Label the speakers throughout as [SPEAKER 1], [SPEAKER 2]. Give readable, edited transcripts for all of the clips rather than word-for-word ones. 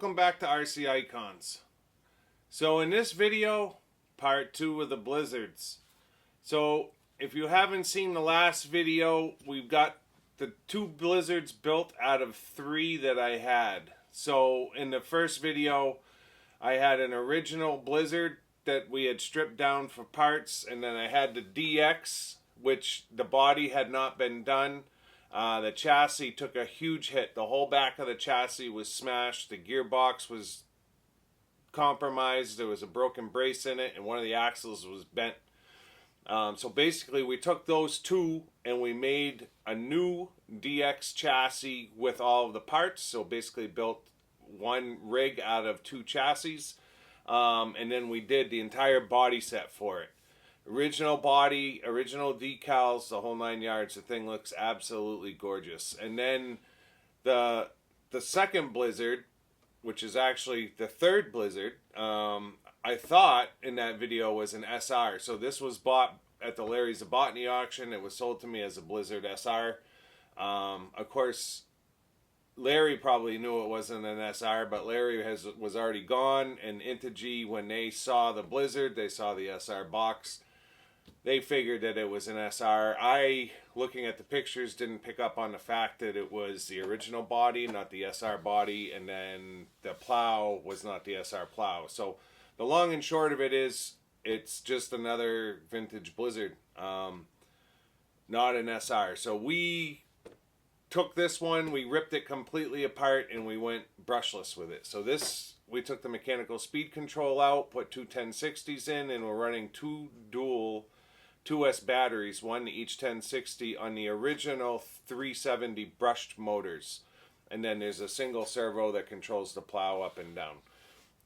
[SPEAKER 1] welcome back to RC Icons. So in this video, part 2 of the blizzards. So if you haven't seen the last video, we've got the 2 blizzards built out of 3 that I had. So in the first video, I had an original blizzard that we had stripped down for parts, and then I had the DX, which the body had not been done. The chassis took a huge hit. The whole back of the chassis was smashed. The gearbox was compromised. There was a broken brace in it, and one of the axles was bent. So basically, we took those 2 and we made a new DX chassis with all of the parts. So basically built one rig out of 2 chassis. And then we did the entire body set for it. Original body, original decals, the whole 9 yards. The thing looks absolutely gorgeous. And then the second blizzard, which is actually the 3rd blizzard, I thought in that video was an SR. So this was bought at the Larry Zabotny auction. It was sold to me as a Blizzard SR. Of course, Larry probably knew it wasn't an SR, but Larry was already gone. And Intigi, when they saw the Blizzard, they saw the SR box. They figured that it was an SR. I, looking at the pictures, didn't pick up on the fact that it was the original body, not the SR body, and then the plow was not the SR plow. So the long and short of it is, it's just another vintage Blizzard, not an SR. So we took this one, we ripped it completely apart, and we went brushless with it. So this, we took the mechanical speed control out, put 2 1060s in, and we're running 2 dual 2S batteries, one to each 1060 on the original 370 brushed motors. And then there's a single servo that controls the plow up and down.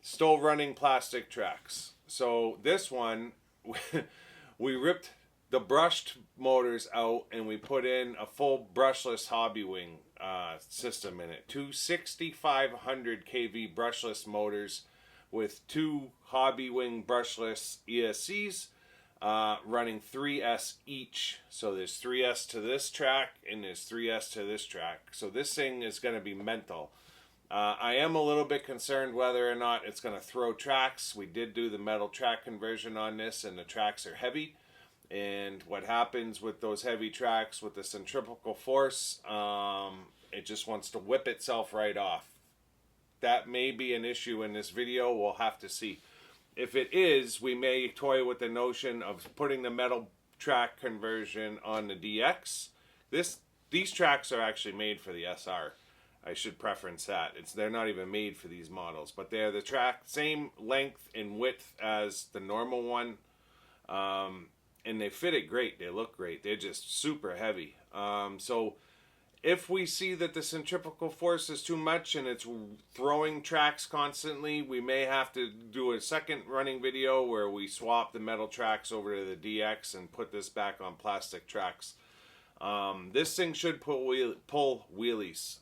[SPEAKER 1] Still running plastic tracks. So this one, we ripped the brushed motors out and we put in a full brushless hobby wing system in it. 2 6500 kV brushless motors with 2 hobby wing brushless ESCs. Running 3S each. So there's 3S to this track and there's 3S to this track. So this thing is going to be mental. I am a little bit concerned whether or not it's going to throw tracks. We did do the metal track conversion on this, and the tracks are heavy. And what happens with those heavy tracks with the centrifugal force, it just wants to whip itself right off. That may be an issue in this video. We'll have to see. If it is, we may toy with the notion of putting the metal track conversion on the DX. These tracks are actually made for the SR. I should preference that. They're not even made for these models, but they're the track same length and width as the normal one, and they fit it great. They look great. They're just super heavy. So if we see that the centrifugal force is too much and it's throwing tracks constantly, we may have to do a second running video where we swap the metal tracks over to the DX and put this back on plastic tracks. This thing should pull wheelies.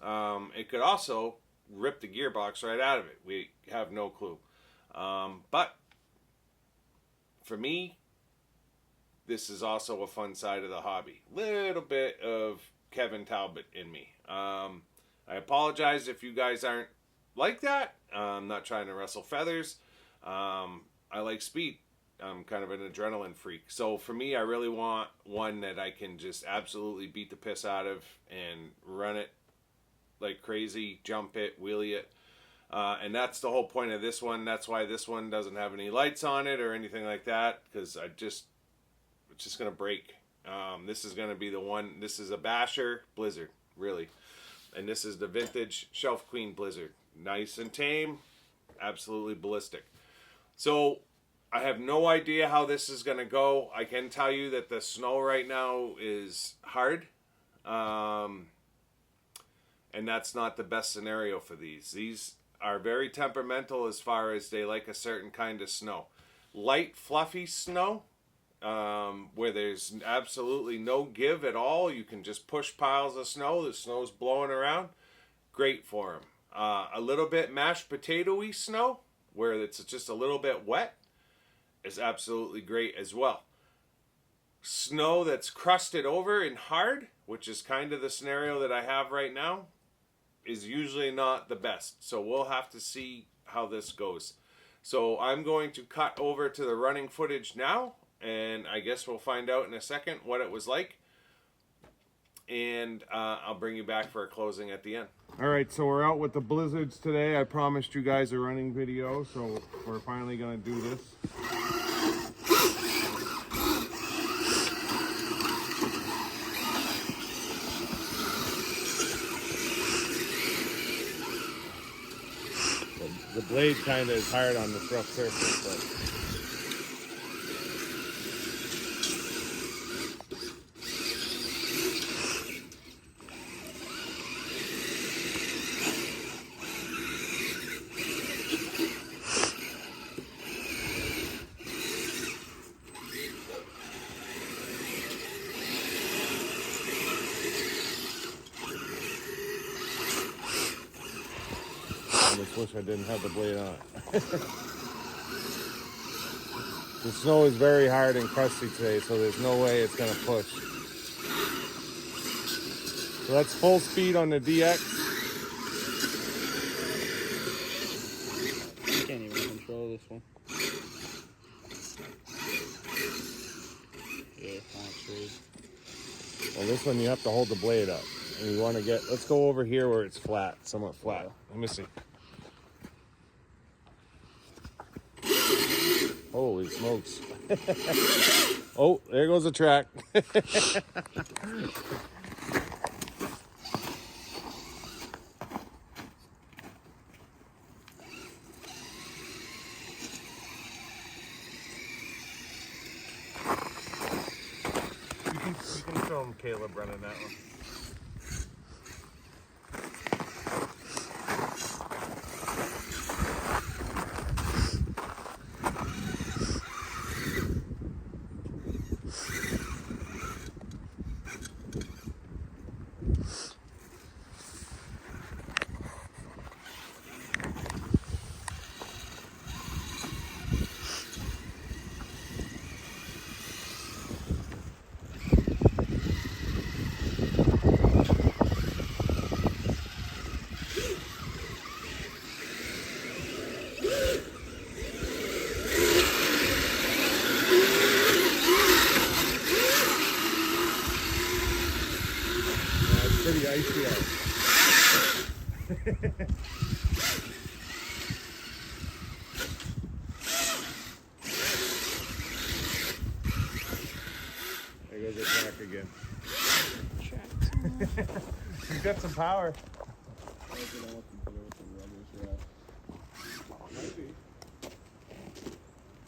[SPEAKER 1] It could also rip the gearbox right out of it. We have no clue. But for me, this is also a fun side of the hobby. Little bit of Kevin Talbot in me. I apologize if you guys aren't like that. I'm not trying to rustle feathers. I like speed. I'm kind of an adrenaline freak. So for me, I really want one that I can just absolutely beat the piss out of and run it like crazy, jump it, wheelie it. And that's the whole point of this one. That's why this one doesn't have any lights on it or anything like that, because it's just going to break. This is going to be the one. This is a basher Blizzard, really. And this is the vintage Shelf Queen Blizzard. Nice and tame, absolutely ballistic. So I have no idea how this is going to go. I can tell you that the snow right now is hard. And that's not the best scenario for these. These are very temperamental as far as they like a certain kind of snow. Light, fluffy snow, where there's absolutely no give at all. You can just push piles of snow. The snow's blowing around. Great for them. A little bit mashed potato-y snow, where it's just a little bit wet, is absolutely great as well. Snow that's crusted over and hard, which is kind of the scenario that I have right now, is usually not the best. So we'll have to see how this goes. So I'm going to cut over to the running footage now, and I guess we'll find out in a second what it was like. And I'll bring you back for a closing at the end. All right, so we're out with the blizzards today. I promised you guys a running video, so we're finally going to do this. The blade kind of is hard on this rough surface, but I just wish I didn't have the blade on it. The snow is very hard and crusty today, so there's no way it's going to push. So that's full speed on the DX.
[SPEAKER 2] You can't even control this one. Yeah, actually.
[SPEAKER 1] Well, this one you have to hold the blade up. And you want to get, let's go over here where it's flat, somewhat flat. Let me see. Holy smokes. Oh, there goes the track. You can film Caleb running that one. Pretty icy out. There goes the track again. He's got some power. Might be.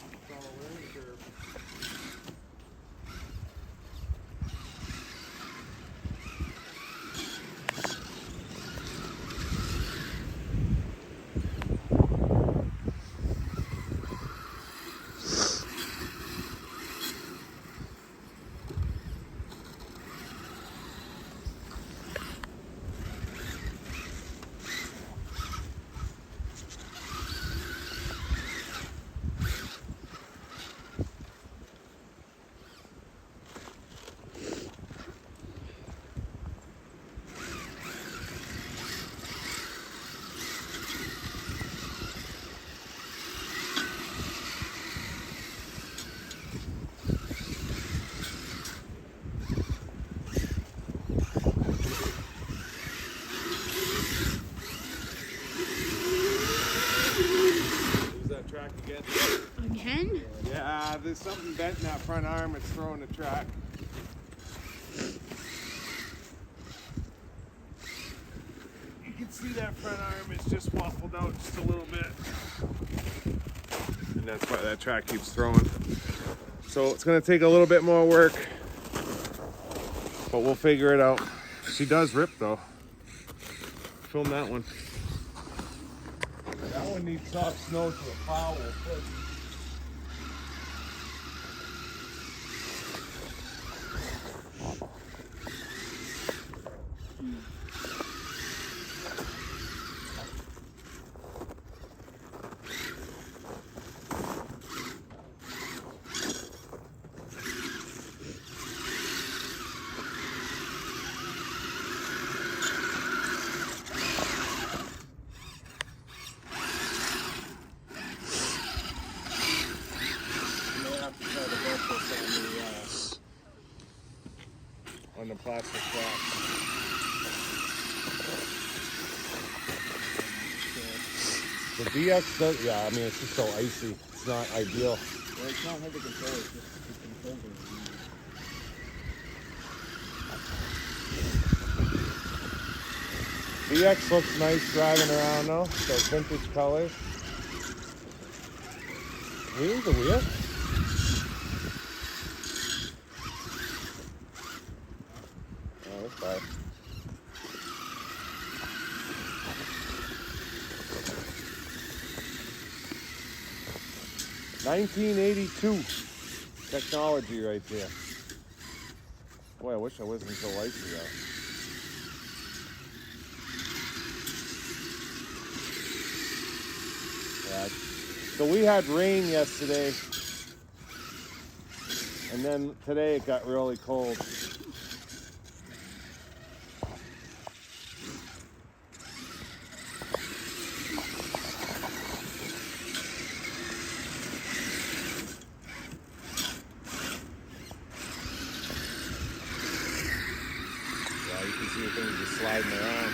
[SPEAKER 1] It's all a learning curve.
[SPEAKER 3] Again?
[SPEAKER 1] Yeah, there's something bent in that front arm. It's throwing the track. You can see that front arm is just waffled out just a little bit. And that's why that track keeps throwing. So it's going to take a little bit more work, but we'll figure it out. She does rip though. Film that one. That one needs soft snow so the plow will push. plastic track. The DX does, yeah, I mean, it's just so icy. It's not ideal.
[SPEAKER 2] Well, it's not hard to control, it's just the controls are weird.
[SPEAKER 1] DX looks nice driving around though. Those vintage colors. Wheels the wheel? Oh, that's bad. $1982 technology right there. Boy, I wish I wasn't so icy though. Yeah. So we had rain yesterday, and then today it got really cold. Yeah, you can see things just sliding around.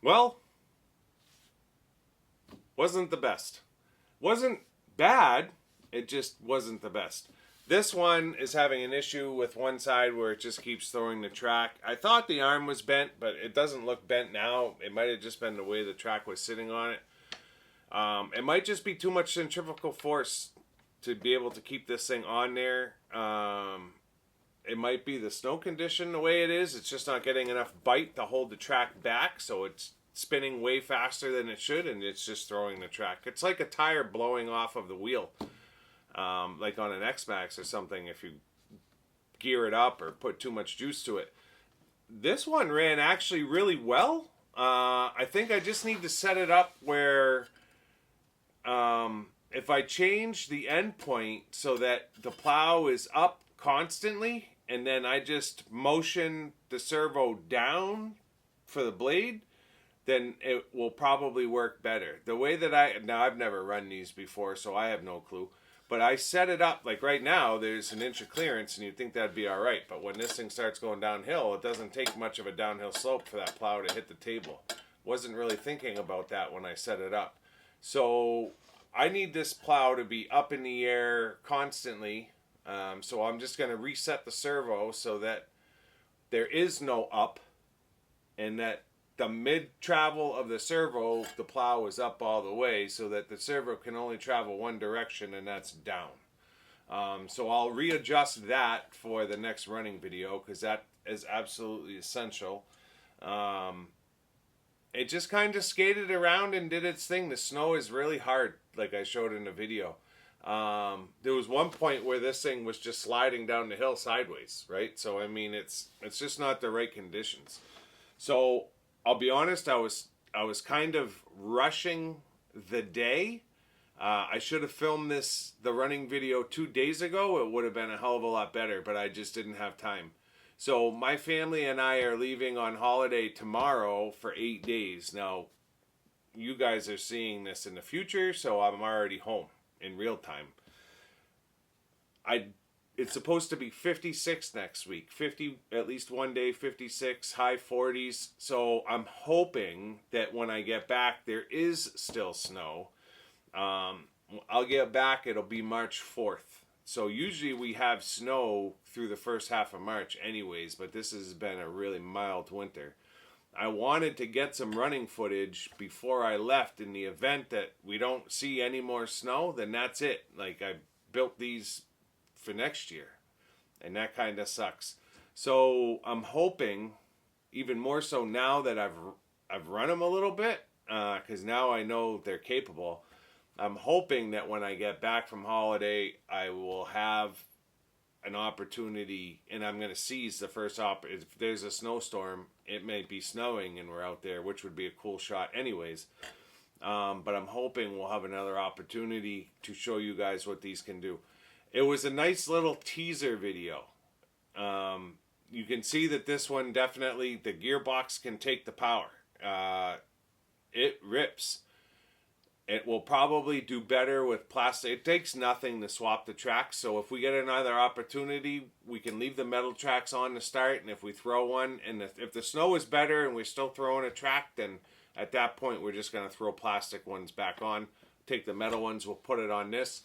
[SPEAKER 1] Well, wasn't the best. Wasn't bad, it just wasn't the best. This one is having an issue with one side where it just keeps throwing the track. I thought the arm was bent, but it doesn't look bent now. It might have just been the way the track was sitting on it. It might just be too much centrifugal force to be able to keep this thing on there. It might be the snow condition the way it is. It's just not getting enough bite to hold the track back, so it's spinning way faster than it should, and it's just throwing the track. It's like a tire blowing off of the wheel, like on an X-Max or something if you gear it up or put too much juice to it. This one ran actually really well. I think I just need to set it up where if I change the end point so that the plow is up constantly and then I just motion the servo down for the blade, then it will probably work better. The way that now I've never run these before, so I have no clue. But I set it up, like right now, there's an inch of clearance, and you'd think that'd be all right. But when this thing starts going downhill, it doesn't take much of a downhill slope for that plow to hit the table. Wasn't really thinking about that when I set it up. So I need this plow to be up in the air constantly. So I'm just going to reset the servo so that there is no up, and that the mid-travel of the servo, the plow is up all the way so that the servo can only travel one direction, and that's down. So I'll readjust that for the next running video because that is absolutely essential. It just kind of skated around and did its thing. The snow is really hard, like I showed in the video. There was one point where this thing was just sliding down the hill sideways, right? So, I mean, it's just not the right conditions. So I'll be honest, I was kind of rushing the day. I should have filmed the running video 2 days ago. It would have been a hell of a lot better, but I just didn't have time. So my family and I are leaving on holiday tomorrow for 8 days. Now, you guys are seeing this in the future, so I'm already home in real time. It's supposed to be 56 next week. 50 at least one day, 56, high 40s. So I'm hoping that when I get back, there is still snow. I'll get back, it'll be March 4th. So usually we have snow through the first half of March anyways, but this has been a really mild winter. I wanted to get some running footage before I left in the event that we don't see any more snow, then that's it. Like, I built these for next year, and that kind of sucks. So I'm hoping, even more so now that I've run them a little bit, because now I know they're capable. I'm hoping that when I get back from holiday, I will have an opportunity, and I'm going to seize the first if there's a snowstorm, it may be snowing and we're out there, which would be a cool shot anyways. But I'm hoping we'll have another opportunity to show you guys what these can do. It was a nice little teaser video. You can see that this one definitely, the gearbox can take the power. It rips. It will probably do better with plastic. It takes nothing to swap the tracks. So if we get another opportunity, we can leave the metal tracks on to start. And if we throw one, and if the snow is better and we're still throwing a track, then at that point we're just going to throw plastic ones back on. Take the metal ones, we'll put it on this.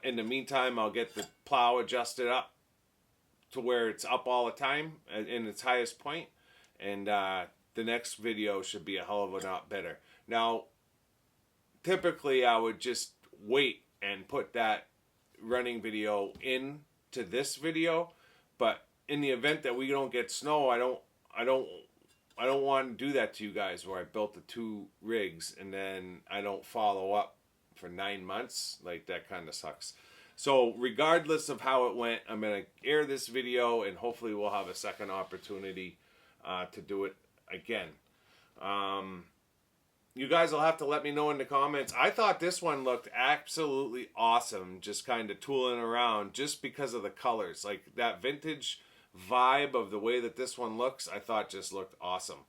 [SPEAKER 1] In the meantime, I'll get the plow adjusted up to where it's up all the time in its highest point. And the next video should be a hell of a lot better. Now, typically I would just wait and put that running video into this video, but in the event that we don't get snow, I don't want to do that to you guys where I built the 2 rigs and then I don't follow up for 9 months. Like, that kind of sucks. So regardless of how it went, I'm going to air this video and hopefully we'll have a second opportunity to do it again. You guys will have to let me know in the comments. I thought this one looked absolutely awesome, just kind of tooling around just because of the colors. Like, that vintage vibe of the way that this one looks, I thought just looked awesome.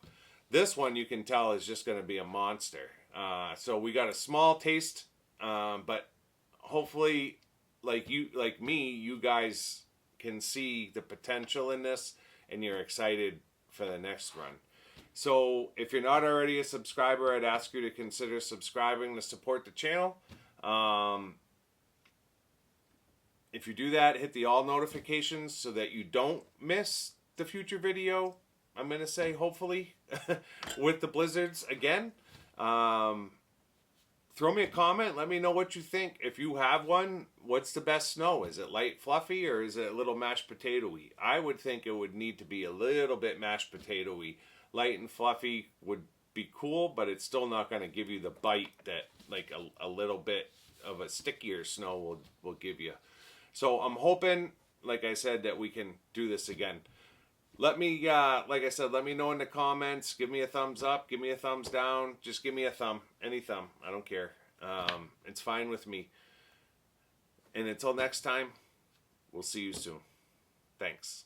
[SPEAKER 1] This one, you can tell, is just going to be a monster. So we got a small taste, but hopefully, like me, you guys can see the potential in this and you're excited for the next run. So if you're not already a subscriber, I'd ask you to consider subscribing to support the channel. If you do that, hit the all notifications so that you don't miss the future video, I'm going to say, hopefully, with the blizzards again. Throw me a comment. Let me know what you think. If you have one, what's the best snow? Is it light fluffy or is it a little mashed potato-y? I would think it would need to be a little bit mashed potato-y. Light and fluffy would be cool, but it's still not going to give you the bite that like a little bit of a stickier snow will give you. So I'm hoping, like I said, that we can do this again. Let me, like I said, let me know in the comments. Give me a thumbs up. Give me a thumbs down. Just give me a thumb. Any thumb. I don't care. It's fine with me. And until next time, we'll see you soon. Thanks.